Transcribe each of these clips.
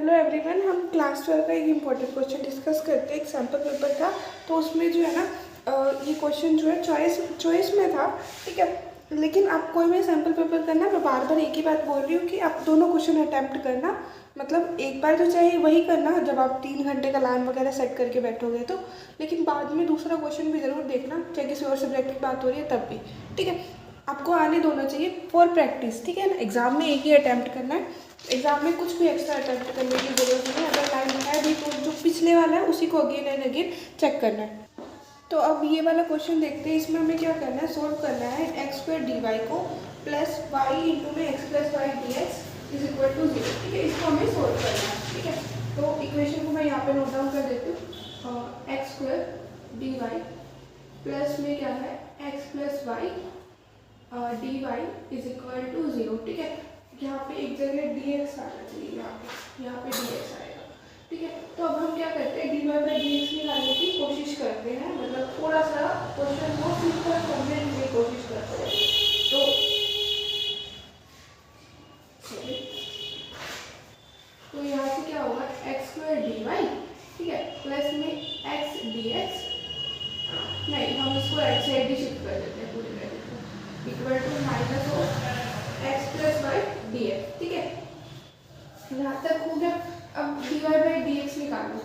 Hello everyone, हम class 12 का एक इम्पॉर्टेंट क्वेश्चन डिस्कस करते हैं। एक सैम्पल पेपर था, तो उसमें जो है ना ये क्वेश्चन जो है चॉइस में था, ठीक है। लेकिन आप कोई भी सैम्पल पेपर करना, मैं बार बार एक ही बात बोल रही हूँ कि आप दोनों क्वेश्चन अटैम्प्ट करना। मतलब एक बार तो चाहे वही करना जब आप 3 घंटे का अलार्म वगैरह सेट करके बैठोगे तो, लेकिन बाद में दूसरा क्वेश्चन भी ज़रूर देखना, चाहे किसी और सब्जेक्ट की बात हो रही है तब भी, ठीक है। आपको आने दोनों चाहिए फॉर प्रैक्टिस, ठीक है ना। एग्जाम में एक ही अटैम्प्ट करना है, एग्जाम में कुछ भी एक्स्ट्रा अटैम्प्ट करने की जरूरत नहीं है। अगर टाइम है भी तो जो पिछले वाला है उसी को अगेन एंड अगेन चेक करना है। तो अब ये वाला क्वेश्चन देखते हैं। इसमें हमें क्या करना है, सोल्व करना है एक्स स्क्वायर डी वाई को प्लस वाई इंटू में x plus Y D x is equal to 0, ठीक है। इसको हमें सोल्व करना है, ठीक है। तो इक्वेशन को मैं यहाँ पे नोट डाउन कर देती हूँ। X square d y plus में क्या है x plus Y d y is equal to 0, ठीक है। यहाँ पे एक जगह डी एक्स आना चाहिए, यहाँ पे डी एक्स आएगा, ठीक है। तो अब हम क्या करते हैं, d Y by D x निकालने की कोशिश करते हैं। मतलब थोड़ा सा क्वेश्चन को सिंपल करने की कोशिश करते हैं। तो यहाँ से क्या होगा, एक्स स्क्वायर डी वाई, ठीक है, प्लस में एक्स डी एक्स, नहीं हम इसको एक्स साइड ही शिफ्ट कर देते हैं पूरी वैल्यू को, equal to minus of X plus Y D x, ठीक है। यहाँ तक हो गया। अब D Y by D X निकालो।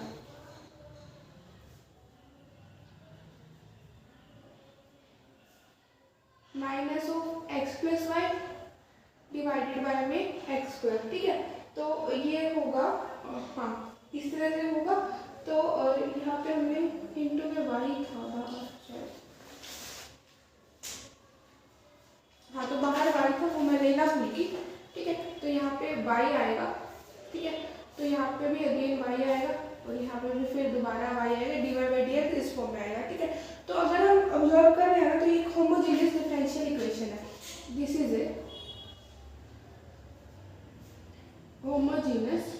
Minus of X plus Y divided by में एक्स स्क्वायर, ठीक है। तो ये होगा, हाँ इस तरह से होगा। तो यहाँ पे हमने इंटू में वाई था शायद, हाँ तो बाहर वाई था वो मैं लेना भूल गई, ठीक है। तो यहाँ पे वाई आएगा, ठीक है। तो यहाँ पे भी अगेन वाई आएगा और यहाँ पे भी फिर दोबारा वाई आएगा, d Y by D x इस फॉर्म में आएगा, ठीक है। तो अगर हम ऑब्जर्व कर रहे हैं ना तो ये होमोजेनियस डिफरेंशियल इक्वेशन है। This is a homogeneous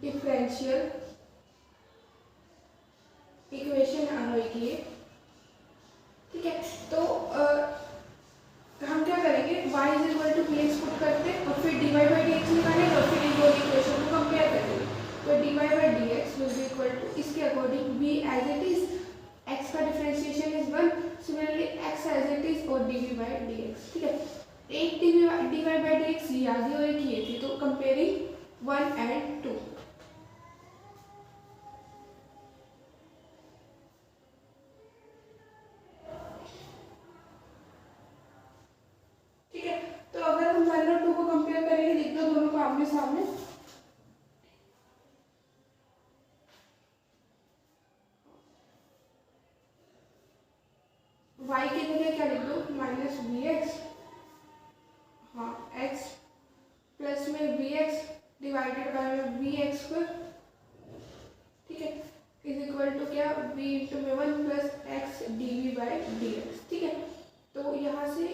differential equation आएगी, ठीक है। तो हम क्या करेंगे, y is equal to p x put करते हैं और फिर d Y by D x निकालेंगे और फिर इन दो इक्वेशन को कंपेयर करेंगे। तो D Y by D X will be equal to, इसके according v as it is, x का differentiation is 1, similarly x as it is और D we by D x, ठीक है। एक D Y by D X लिया थी और एक ये थी, तो कंपेयरिंग 1 एंड 2, तो अगर हम 1 और 2 को कंपेयर करेंगे, लिख दो दोनों को आमने सामने। y की जगह क्या लिख दो, माइनस वी एक्स, हाँ x प्लस में वी एक्स डिवाइडेड बाय में वी एक्स स्क्वायर, ठीक है, इज इक्वल टू क्या, v इंटू में 1 plus x d we by D x, ठीक है। तो यहाँ से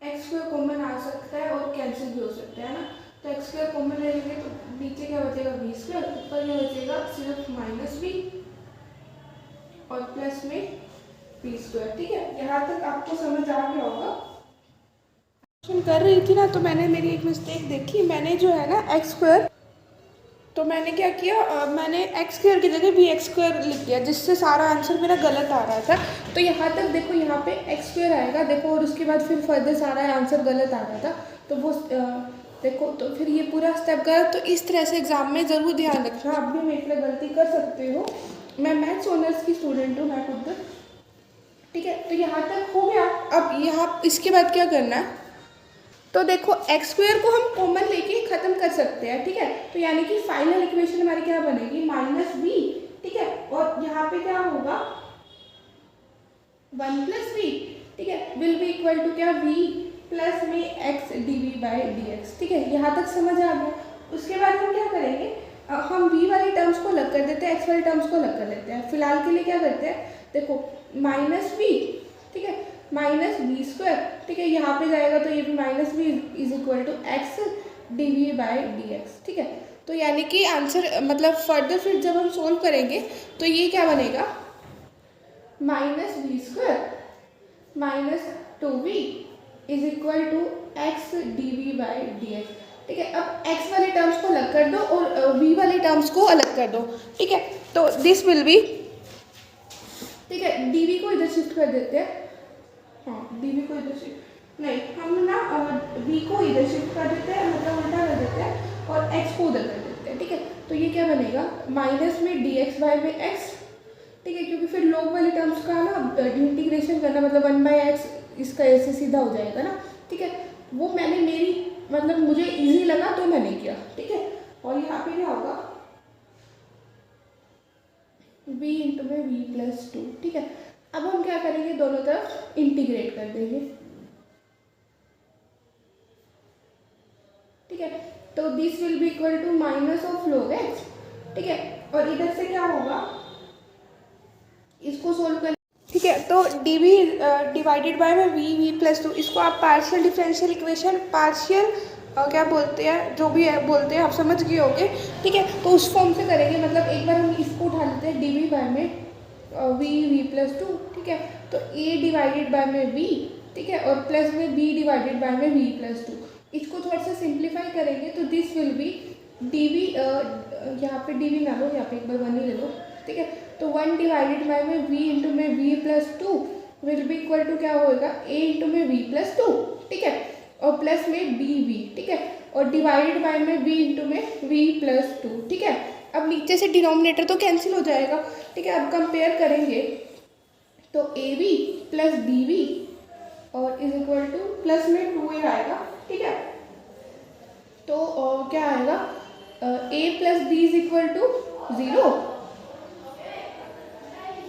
एक्स स्क्वायर कॉमन आ सकता है और कैंसिल भी हो सकता है ना। तो एक्स स्क्वायर कॉमन ले लेंगे तो नीचे क्या बचेगा, वी स्क्वायर, ऊपर क्या बचेगा सिर्फ माइनस वी और प्लस में वी स्क्वायर, ठीक है। यहाँ तक आपको समझ आ गया होगा। कर रही थी ना तो मैंने मेरी एक मिस्टेक देखी, मैंने जो है ना एक्स स्क्वायर, तो मैंने क्या किया, मैंने एक्स स्क्वायर की जगह वी एक्स स्क्वायर लिख दिया, जिससे सारा आंसर मेरा गलत आ रहा था। तो यहाँ तक देखो, यहाँ पे एक्स स्क्वायर आएगा देखो, और उसके बाद फिर फर्दर सारा आंसर गलत आ रहा था। तो वो देखो, तो फिर ये पूरा स्टेप गलत। तो इस तरह से एग्जाम में ज़रूर ध्यान रखना। आप भी मेरे लिए गलती कर सकते हो, मैं मैथ्स ऑनर्स की स्टूडेंट हूँ मैं खुद, ठीक है। तो यहाँ तक हो गया। अब यहाँ इसके बाद क्या करना है, तो देखो एक्स स्क्वायर को हम कॉमन लेके खत्म कर सकते हैं, ठीक है। तो यानी कि फाइनल इक्वेशन हमारी क्या बनेगी, माइनस वी, ठीक है। और यहाँ पे क्या होगा, 1 प्लस वी, ठीक है, विल बी इक्वल टू क्या, v प्लस में x d we by D x, ठीक है। यहाँ तक समझ आ गया। उसके बाद हम क्या करेंगे, हम v वाली टर्म्स को अलग कर देते हैं, x वाली टर्म्स को अलग कर लेते हैं। फिलहाल के लिए क्या करते हैं, देखो माइनस वी, ठीक है, माइनस वी स्क्वायर, ठीक है, यहाँ पे जाएगा तो ये भी minus v is equal to x d we by D x, ठीक है। तो यानी कि आंसर मतलब फर्दर फिर जब हम सोल्व करेंगे तो ये क्या बनेगा, minus v square minus 2v is equal to x d we by D x. ठीक है, अब x वाले टर्म्स को अलग कर दो और v वाले टर्म्स को अलग कर दो। ठीक है, तो दिस विल बी, ठीक है, dv को इधर शिफ्ट कर देते हैं। हाँ, dv को इधर शिफ्ट नहीं, हम ना v को इधर शिफ्ट कर देते हैं, मतलब उल्टा कर देते हैं और x को उधर कर देते हैं। ठीक है, तो ये क्या बनेगा, माइनस में dx बाय में x। ठीक है, क्योंकि फिर log वाले टर्म्स का ना इंटीग्रेशन करना, मतलब 1/x इसका ऐसे सीधा हो जाएगा ना। ठीक है, वो मैंने मेरी मतलब मुझे इजी लगा तो मैंने किया। ठीक है, और यहाँ पे क्या होगा, v इंटू में v प्लस 2। ठीक है, अब हम क्या करेंगे, दोनों तरफ इंटीग्रेट कर देंगे। ठीक है, तो this will be equal to minus of log x। ठीक है, और इधर से क्या होगा, इसको सोल्व कर। ठीक है, तो dv डिवाइडेड बाय में v प्लस 2, इसको आप पार्शियल डिफरेंशियल इक्वेशन, पार्शियल क्या बोलते हैं, जो भी है बोलते हैं, आप समझ गए होंगे। ठीक है, तो उस फॉर्म से करेंगे, मतलब एक बार हम इसको उठा लेते हैं dv बाय में v प्लस 2। ठीक है, तो a डिवाइडेड बाय में v। ठीक है, और प्लस में b डिवाइडेड बाय में v प्लस 2। इसको थोड़ा सा सिंप्लीफाई करेंगे तो दिस विल बी dv, यहाँ पे dv ना लो, यहाँ पे एक बार 1 ही ले लो। ठीक है, तो 1 डिवाइडेड बाय में v इंटू में v plus 2 will be equal to क्या होगा, a इंटू में v प्लस 2। ठीक है, और प्लस में dv। ठीक है, और डिवाइडेड बाय में v इंटू में v प्लस 2। ठीक है, अब नीचे से डिनोमिनेटर तो कैंसिल हो जाएगा। ठीक है, अब कंपेयर करेंगे तो ab प्लस dv और इज इक्वल टू प्लस में 2a आएगा। ठीक है, तो क्या आएगा, a plus b is equal to 0।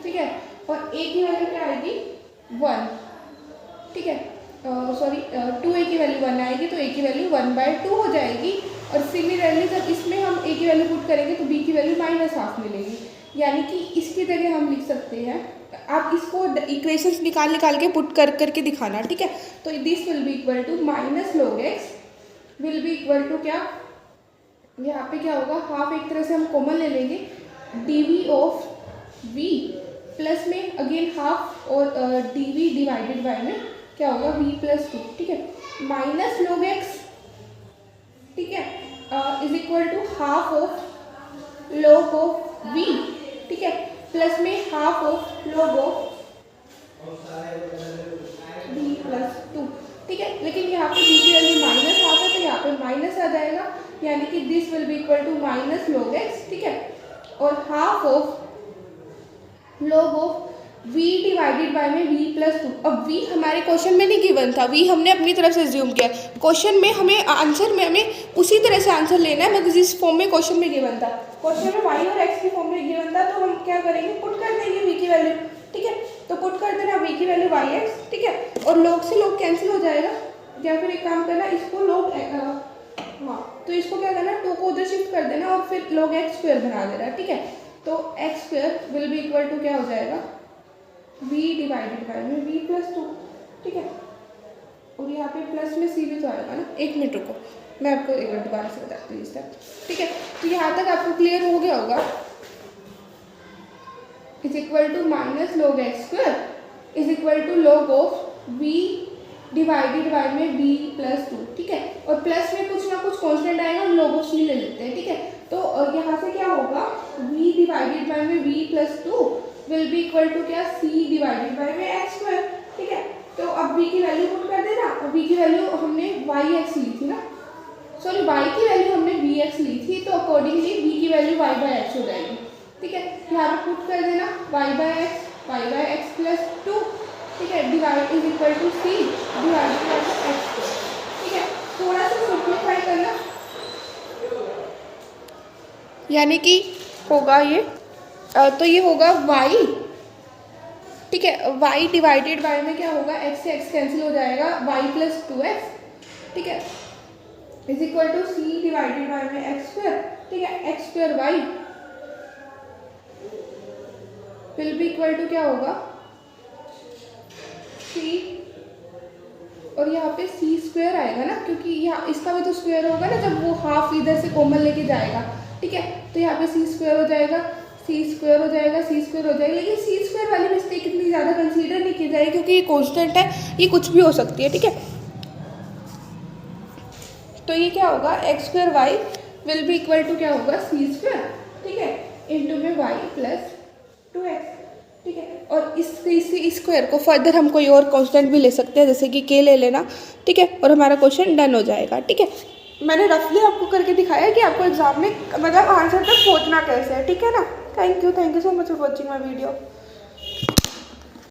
ठीक है, और a की वैल्यू क्या आएगी, 1। ठीक है, सॉरी 2a की वैल्यू 1 आएगी, तो a की वैल्यू 1/2 हो जाएगी। और सिमिलरली जब इसमें हम a की वैल्यू पुट करेंगे तो b की वैल्यू -½ मिलेगी। यानी कि इसकी जगह हम लिख सकते हैं, आप इसको इक्वेशंस निकाल के पुट करके दिखाना। ठीक है, तो this will be equal to minus log x will be equal to क्या, यहाँ पे क्या होगा, हाफ एक तरह से हम कॉमन ले लेंगे, dv ऑफ v प्लस में अगेन हाफ और dv डिवाइडेड बाय में क्या होगा, v प्लस 2। ठीक है, माइनस log x, ठीक है, is equal to half of log of v। ठीक है, प्लस में half of log of v plus 2। ठीक है, लेकिन यहाँ पे v की वैल्यू -½ है, तो यहाँ पे माइनस आ जाएगा, यानी कि this will be equal to minus log x। ठीक है, और half of log of v divided by में v प्लस 2। अब v हमारे क्वेश्चन में नहीं गिवन था, v हमने अपनी तरफ से ज्यूम किया। क्वेश्चन में हमें आंसर में हमें उसी तरह से आंसर लेना है, मगर जिस फॉर्म में क्वेश्चन में गिवन था, क्वेश्चन में y और x की फॉर्म में गिवन था, तो हम क्या करेंगे, पुट कर देंगे v की वैल्यू। ठीक है, तो पुट कर देना v की वैल्यू yx। ठीक है, और log से log कैंसिल हो जाएगा, या फिर एक काम करना, इसको log हाँ, तो इसको क्या करना, 2 को उधर शिफ्ट कर देना और फिर log x स्क्वायर बना देना। ठीक है, तो x square will be equal to क्या हो जाएगा, v डिवाइडेड बाय में v प्लस 2। ठीक है, और यहाँ पे प्लस में c भी तो आएगा ना। 1 मिनट रुको, मैं आपको एक बार दोबारा से बताती हूँ इसका। ठीक है, तो यहाँ तक आपको क्लियर हो गया होगा। Is equal to minus log x square is equal to log of v divided by में v प्लस 2। ठीक है, और प्लस में कुछ ना कुछ कांस्टेंट आएगा, हम log ऑफ c ले लेते हैं। ठीक है, तो यहाँ से क्या होगा, v डिवाइडेड बाय में v plus 2 will be equal to क्या, c डिवाइडेड बाय में x स्क्वायर। ठीक है, तो अब v की वैल्यू पुट कर देना। v की वैल्यू हमने yx ली थी ना, सॉरी y की वैल्यू हमने vx ली थी, तो अकॉर्डिंगली v की वैल्यू y/x हो जाएगी। ठीक है, यहाँ पे पुट कर देना y/x प्लस 2। ठीक है, divide is equal to c divided by x square. ठीक है, थोड़ा सा सिंप्लीफाई करना, यानी कि होगा ये, तो ये होगा y। ठीक है, y डिवाइडेड बाय में क्या होगा, x से x कैंसिल हो जाएगा, y प्लस 2x। ठीक है, is equal to c divided by में x स्क्वायर। ठीक है, x square y will be equal to क्या होगा, c, और यहाँ पे c स्क्वायर आएगा ना, क्योंकि यहाँ इसका भी तो स्क्वायर होगा ना, जब वो हाफ इधर से कॉमन लेके जाएगा। ठीक है, तो यहाँ पे c स्क्वायर हो जाएगा, c स्क्वायर हो जाएगा, c स्क्वायर हो जाएगा। लेकिन c स्क्वायर वाली मिस्टेक इतनी ज़्यादा कंसीडर नहीं की जाएगी, क्योंकि ये कॉन्स्टेंट है, ये कुछ भी हो सकती है। ठीक है, तो ये क्या होगा, x square y will be equal to क्या होगा, सी स्क्वायर, ठीक है, इंटू में वाई प्लस 2x, ठीक है। और इस स्क्वायर को फर्दर हम कोई और कांस्टेंट भी ले सकते हैं, जैसे कि के ले लेना, ठीक है, और हमारा क्वेश्चन डन हो जाएगा, ठीक है। मैंने रफली आपको करके दिखाया कि आपको एग्जाम में मतलब आंसर तक पहुंचना कैसे है, ठीक है ना। Thank you so much for watching my video.